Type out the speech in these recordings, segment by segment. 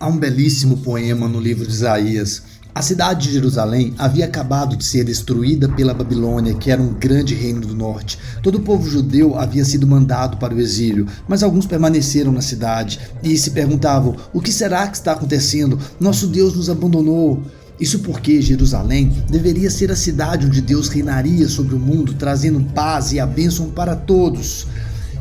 Há um belíssimo poema no livro de Isaías. A cidade de Jerusalém havia acabado de ser destruída pela Babilônia, que era um grande reino do norte. Todo o povo judeu havia sido mandado para o exílio, mas alguns permaneceram na cidade e se perguntavam: o que será que está acontecendo? Nosso Deus nos abandonou. Isso porque Jerusalém deveria ser a cidade onde Deus reinaria sobre o mundo, trazendo paz e a bênção para todos.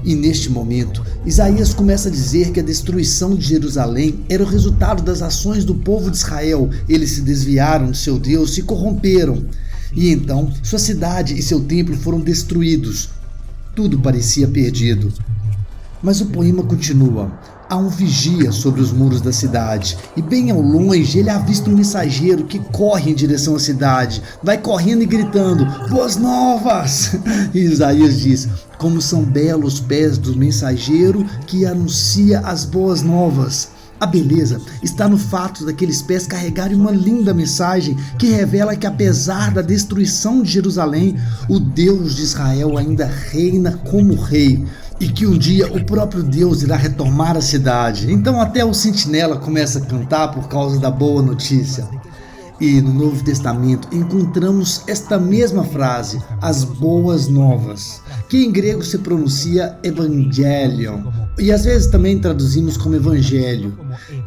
E neste momento, Isaías começa a dizer que a destruição de Jerusalém era o resultado das ações do povo de Israel. Eles se desviaram de seu Deus, se corromperam. E então, sua cidade e seu templo foram destruídos. Tudo parecia perdido. Mas o poema continua. Há um vigia sobre os muros da cidade, e bem ao longe ele avista um mensageiro que corre em direção à cidade. Vai correndo e gritando: boas novas! E Isaías diz: como são belos os pés do mensageiro que anuncia as boas novas. A beleza está no fato daqueles pés carregarem uma linda mensagem que revela que, apesar da destruição de Jerusalém, o Deus de Israel ainda reina como rei. E que um dia o próprio Deus irá retomar a cidade. Então até o sentinela começa a cantar por causa da boa notícia. E no Novo Testamento encontramos esta mesma frase, as boas novas, que em grego se pronuncia evangelion, e às vezes também traduzimos como evangelho.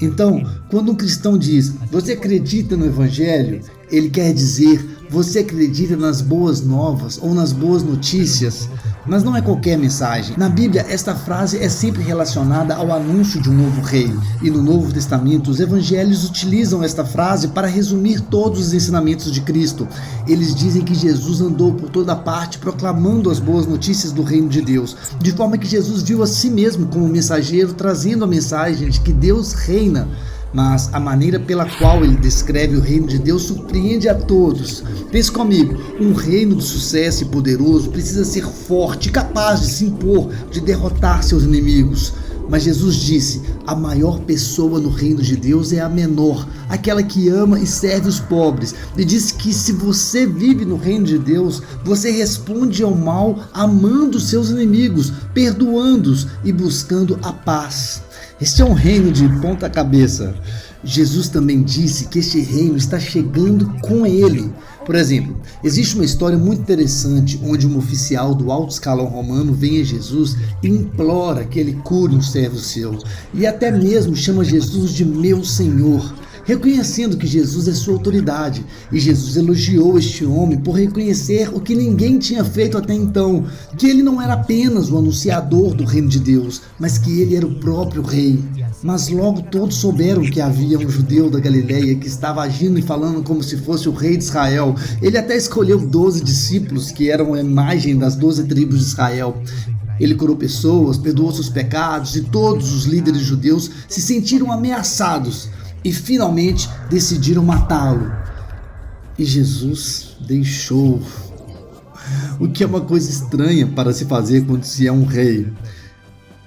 Então, quando um cristão diz, você acredita no evangelho? Ele quer dizer, você acredita nas boas novas ou nas boas notícias? Mas não é qualquer mensagem. Na Bíblia, esta frase é sempre relacionada ao anúncio de um novo rei. E no Novo Testamento, os evangelhos utilizam esta frase para resumir todos os ensinamentos de Cristo. Eles dizem que Jesus andou por toda parte proclamando as boas notícias do reino de Deus, de forma que Jesus viu a si mesmo como mensageiro, trazendo a mensagem de que Deus reina. Mas a maneira pela qual ele descreve o reino de Deus surpreende a todos. Pense comigo, um reino de sucesso e poderoso precisa ser forte, capaz de se impor, de derrotar seus inimigos. Mas Jesus disse, a maior pessoa no reino de Deus é a menor, aquela que ama e serve os pobres. E disse que se você vive no reino de Deus, você responde ao mal amando seus inimigos, perdoando-os e buscando a paz. Este é um reino de ponta cabeça. Jesus também disse que este reino está chegando com ele. Por exemplo, existe uma história muito interessante onde um oficial do alto escalão romano vem a Jesus e implora que ele cure um servo seu. E até mesmo chama Jesus de meu Senhor, reconhecendo que Jesus é sua autoridade. E Jesus elogiou este homem por reconhecer o que ninguém tinha feito até então, que ele não era apenas o anunciador do reino de Deus, mas que ele era o próprio rei. Mas logo todos souberam que havia um judeu da Galileia que estava agindo e falando como se fosse o rei de Israel. Ele até escolheu 12 discípulos que eram a imagem das 12 tribos de Israel. Ele curou pessoas, perdoou seus pecados e todos os líderes judeus se sentiram ameaçados e finalmente decidiram matá-lo. E Jesus deixou. O que é uma coisa estranha para se fazer quando se é um rei.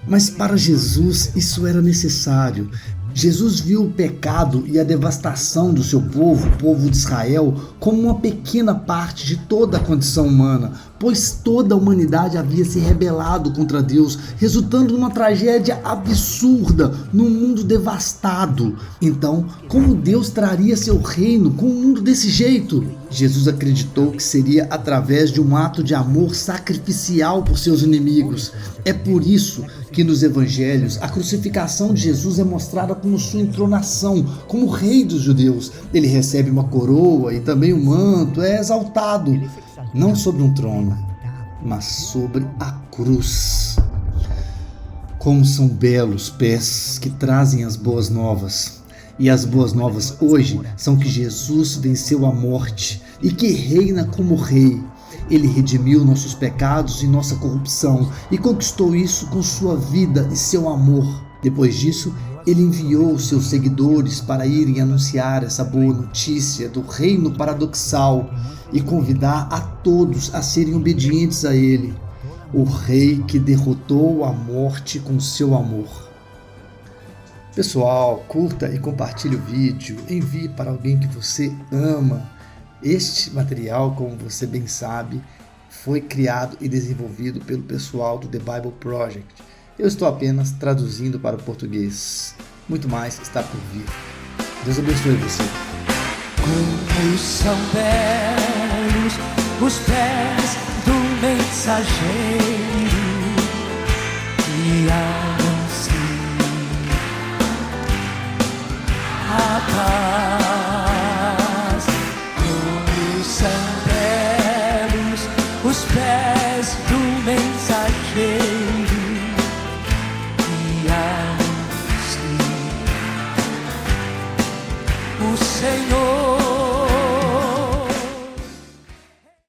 Mas para Jesus isso era necessário. Jesus viu o pecado e a devastação do seu povo, o povo de Israel, como uma pequena parte de toda a condição humana, pois toda a humanidade havia se rebelado contra Deus, resultando numa tragédia absurda, num mundo devastado. Então, como Deus traria seu reino com um mundo desse jeito? Jesus acreditou que seria através de um ato de amor sacrificial por seus inimigos. É por isso que nos evangelhos a crucificação de Jesus é mostrada como sua entronação, como rei dos judeus. Ele recebe uma coroa e também um manto, é exaltado, não sobre um trono, mas sobre a cruz. Como são belos pés que trazem as boas novas. E as boas novas hoje são que Jesus venceu a morte e que reina como rei. Ele redimiu nossos pecados e nossa corrupção e conquistou isso com sua vida e seu amor. Depois disso, ele enviou seus seguidores para irem anunciar essa boa notícia do reino paradoxal e convidar a todos a serem obedientes a ele, o rei que derrotou a morte com seu amor. Pessoal, curta e compartilhe o vídeo, envie para alguém que você ama. Este material, como você bem sabe, foi criado e desenvolvido pelo pessoal do The Bible Project. Eu estou apenas traduzindo para o português. muito mais está por vir. Deus abençoe você. Como são belos os pés do mensageiro que anuncia a paz. Como são belos os pés do mensageiro que anuncia o Senhor.